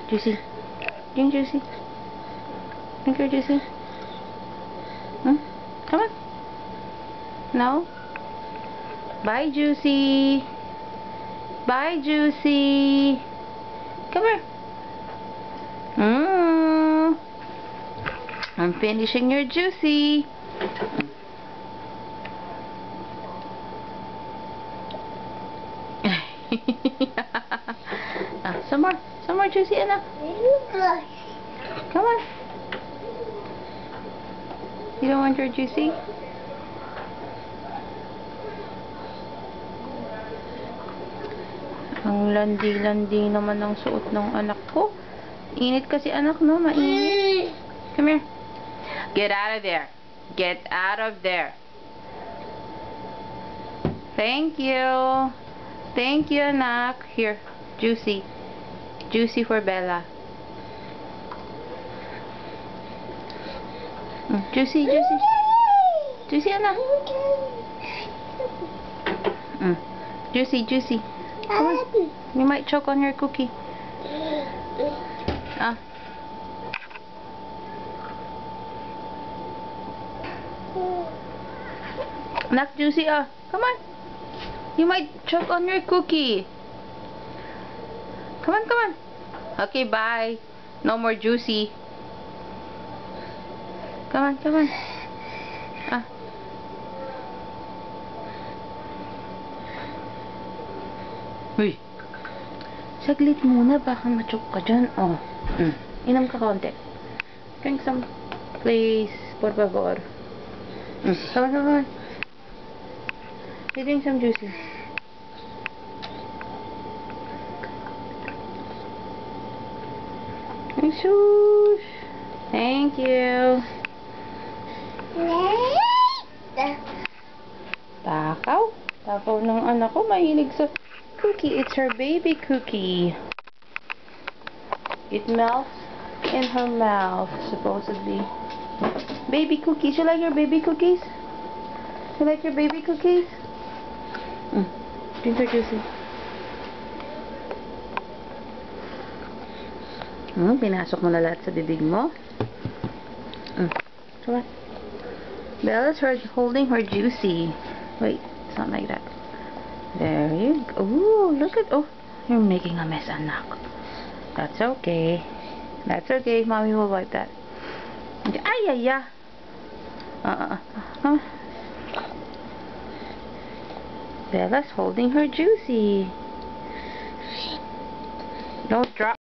Juicy. Drink, Juicy. Drink your Juicy. Come on. No? Bye, Juicy. Bye, Juicy. Come here. I'm finishing your Juicy. Some more Juicy, Anna. Come on. You don't want your Juicy? Ang landi-landi naman ang suot ng anak ko. Init kasi anak, no? Mainit. Come here. Get out of there. Get out of there. Thank you. Thank you, anak. Here, Juicy. Juicy for Bella. Juicy, Juicy. Juicy, anak. Juicy, Juicy. Come on. You might choke on your cookie. Not Juicy, come on. You might choke on your cookie. Come on, come on. Okay, bye. No more Juicy. Come on, come on. Uy. Saglit muna, baka ma-choke ka dyan. Inom ka konti. Drink some, please. Por favor. Come on, come on. You drink some Juicy. Shush. Thank you. Takaw. Takaw ng anak ko. Mahilig sa cookie. It's her baby cookie. It melts in her mouth, supposedly. Baby cookies. You like your baby cookies? You like your baby cookies? Drink your Juicy. Pinasok mo na lahat sa bibig mo. Come on. Bella's holding her Juicy. Wait, it's not like that. There you go. Ooh, look at... Oh, you're making a mess, anak. That's okay. That's okay. Mommy will wipe that. Ay, ay, ay. Bella's holding her Juicy. Don't drop.